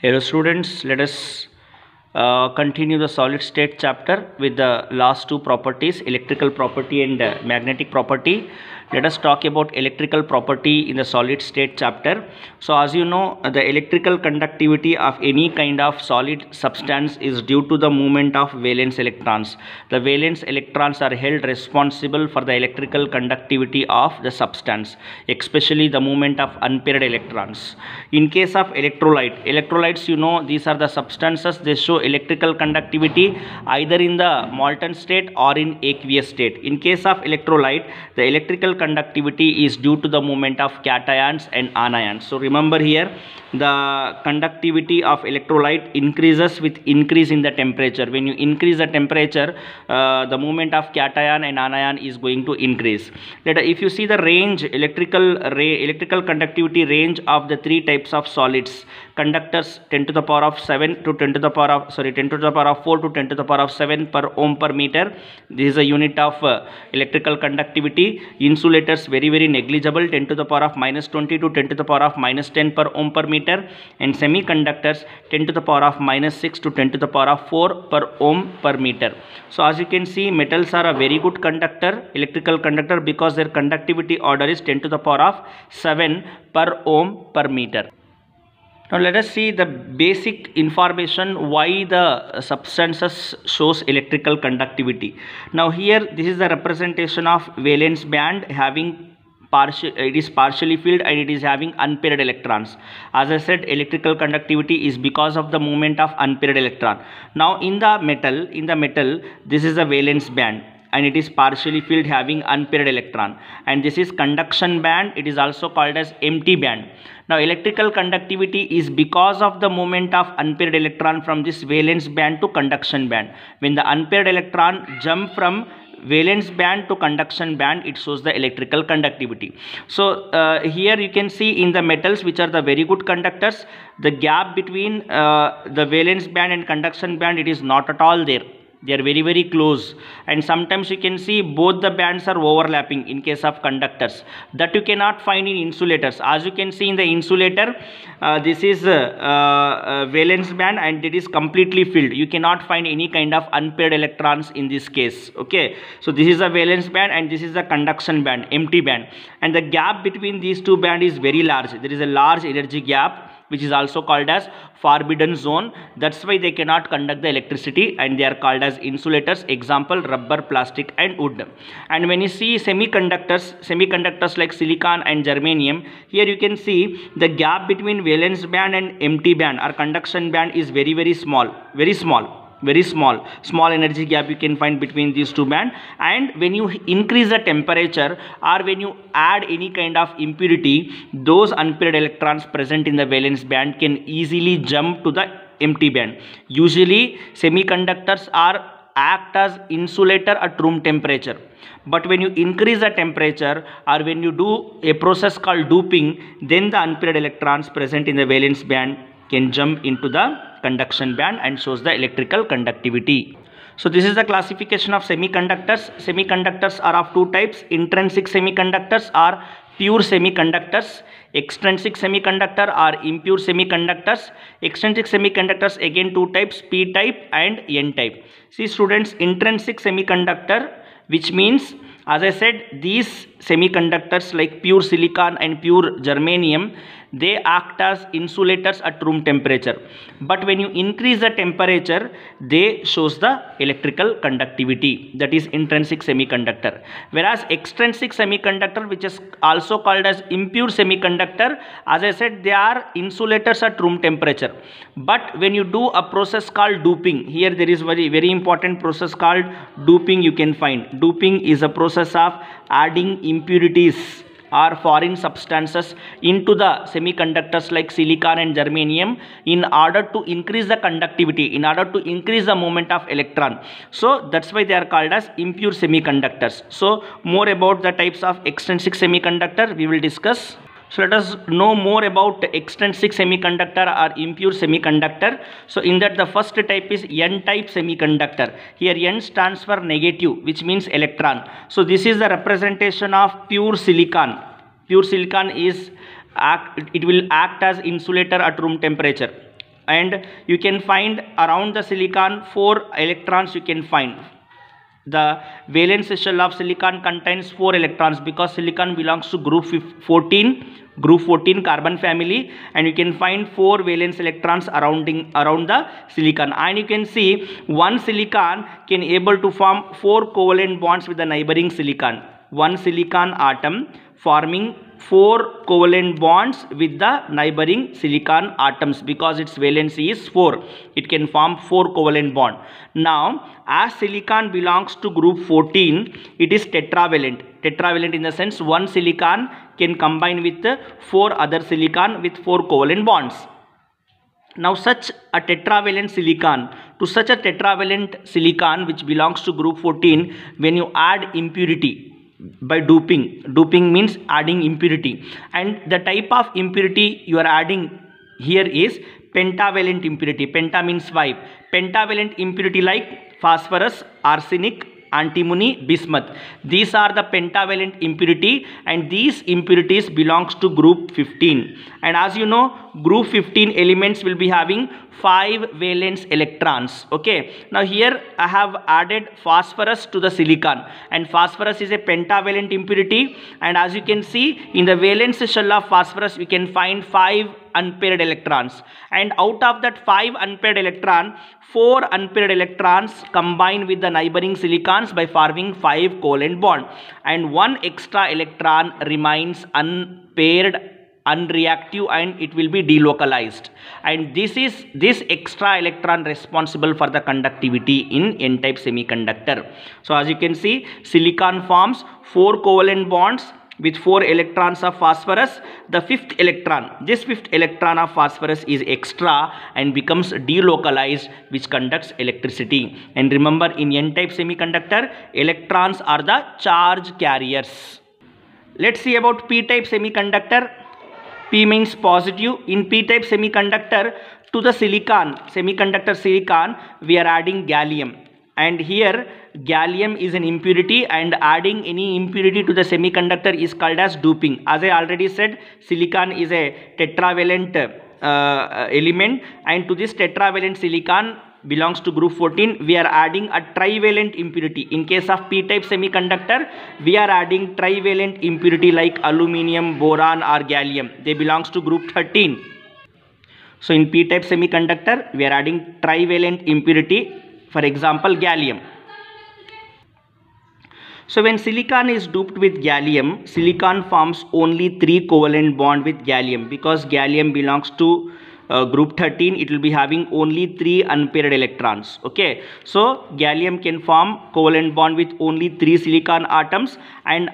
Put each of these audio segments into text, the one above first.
Hello students, let us continue the solid state chapter with the last two properties, electrical property and magnetic property. Let us talk about electrical property in the solid state chapter. So as you know, the electrical conductivity of any kind of solid substance is due to the movement of valence electrons. The valence electrons are held responsible for the electrical conductivity of the substance, especially the movement of unpaired electrons. In case of electrolytes, you know, these are the substances, they show electrical conductivity either in the molten state or in aqueous state. In case of electrolyte, the electrical conductivity is due to the movement of cations and anions. So remember here, the conductivity of electrolyte increases with increase in the temperature. When you increase the temperature, the movement of cation and anion is going to increase. If you see the range, electrical conductivity range of the three types of solids, conductors 10 to the power of 7 to 10 to the power of 10 to the power of 4 to 10 to the power of 7 per ohm per meter. This is a unit of electrical conductivity. Insulators very negligible, 10 to the power of minus 20 to 10 to the power of minus 10 per ohm per meter, and semiconductors 10 to the power of minus 6 to 10 to the power of 4 per ohm per meter. So as you can see, metals are a very good conductor, electrical conductor, because their conductivity order is 10 to the power of 7 per ohm per meter. Now let us see the basic information why the substances shows electrical conductivity. Now here this is the representation of valence band having it is partially filled and it is having unpaired electrons. As I said, electrical conductivity is because of the movement of unpaired electron. Now in the metal, this is a valence band and it is partially filled having unpaired electron, and this is conduction band. It is also called as empty band. Now electrical conductivity is because of the movement of unpaired electron from this valence band to conduction band. When the unpaired electron jump from valence band to conduction band, it shows the electrical conductivity. So here you can see in the metals which are the very good conductors, the gap between the valence band and conduction band, it is not at all there. They are very close, and sometimes you can see both the bands are overlapping in case of conductors. That you cannot find in insulators. As you can see in the insulator, this is valence band and it is completely filled. You cannot find any kind of unpaired electrons in this case. Okay, so this is a valence band and this is the conduction band, empty band, and the gap between these two bands is very large. There is a large energy gap, which is also called as forbidden zone. That's why they cannot conduct the electricity and they are called as insulators. Example, rubber, plastic and wood. And when you see semiconductors like silicon and germanium, here you can see the gap between valence band and empty band or conduction band is very small, small energy gap you can find between these two bands. And when you increase the temperature or when you add any kind of impurity, those unpaired electrons present in the valence band can easily jump to the empty band. Usually semiconductors act as insulator at room temperature, but when you increase the temperature or when you do a process called doping, then the unpaired electrons present in the valence band can jump into the conduction band and shows the electrical conductivity. So this is the classification of semiconductors. Semiconductors are of two types: intrinsic semiconductors or pure semiconductors, extrinsic semiconductor or impure semiconductors. Extrinsic semiconductors, again two types, p type and n type. See students, intrinsic semiconductor, which means, as I said, these semiconductors like pure silicon and pure germanium, they act as insulators at room temperature, but when you increase the temperature, they shows the electrical conductivity. That is intrinsic semiconductor. Whereas extrinsic semiconductor, which is also called as impure semiconductor, as I said, they are insulators at room temperature, but when you do a process called doping, here there is very important process called doping you can find. Doping is a process of adding impurities or foreign substances into the semiconductors like silicon and germanium in order to increase the conductivity, in order to increase the movement of electron. So that's why they are called as impure semiconductors. So more about the types of extrinsic semiconductor we will discuss. So let us know more about extrinsic semiconductor or impure semiconductor. So in that, the first type is n-type semiconductor. Here n stands for negative, which means electron. So this is the representation of pure silicon. Pure silicon is it will act as insulator at room temperature. and you can find around the silicon 4 electrons you can find. The valence shell of silicon contains 4 electrons because silicon belongs to group 14 carbon family, and you can find 4 valence electrons around the silicon. And you can see one silicon can able to form 4 covalent bonds with the neighboring silicon. One silicon atom forming 4 covalent bonds with the neighboring silicon atoms because its valency is 4. It can form 4 covalent bond. Now, as silicon belongs to group 14, it is tetravalent. Tetravalent in the sense one silicon can combine with 4 other silicon with 4 covalent bonds. Now, such a tetravalent silicon which belongs to group 14, when you add impurity by doping means adding impurity, and the type of impurity you are adding here is pentavalent impurity. Penta means 5. Pentavalent impurity like phosphorus, arsenic, antimony, bismuth. These are the pentavalent impurity, and these impurities belongs to group 15. And as you know, group 15 elements will be having 5 valence electrons. Okay, now here I have added phosphorus to the silicon, and phosphorus is a pentavalent impurity, and as you can see in the valence shell of phosphorus we can find 5 unpaired electrons, and out of that 5 unpaired electron, 4 unpaired electrons combine with the neighboring silicons by forming 5 covalent bond, and 1 extra electron remains unpaired, unreactive, and it will be delocalized, and this extra electron responsible for the conductivity in n-type semiconductor. So as you can see, silicon forms 4 covalent bonds with 4 electrons of phosphorus. The 5th electron, this 5th electron of phosphorus is extra and becomes delocalized, which conducts electricity. And remember, in n-type semiconductor, electrons are the charge carriers. Let's see about p-type semiconductor. P means positive. In p-type semiconductor, to the semiconductor silicon, we are adding gallium, and here gallium is an impurity, and adding any impurity to the semiconductor is called as doping. As I already said, silicon is a tetravalent element, and to this tetravalent silicon belongs to group 14, we are adding a trivalent impurity. In case of p-type semiconductor, we are adding trivalent impurity like aluminum, boron or gallium. They belongs to group 13. So in p-type semiconductor, we are adding trivalent impurity, for example gallium. So when silicon is doped with gallium, silicon forms only 3 covalent bond with gallium, because gallium belongs to group 13. It will be having only 3 unpaired electrons. Okay, so gallium can form covalent bond with only 3 silicon atoms, and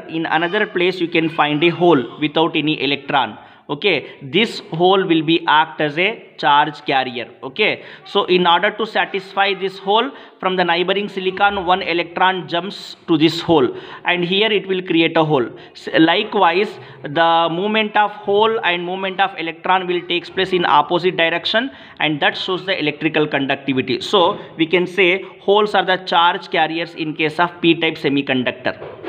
in another place you can find a hole without any electron. Okay, this hole will be act as a charge carrier. Okay, so in order to satisfy this hole, from the neighboring silicon 1 electron jumps to this hole, and here it will create a hole. Likewise, the movement of hole and movement of electron will takes place in opposite direction, and that shows the electrical conductivity. So we can say holes are the charge carriers in case of p-type semiconductor.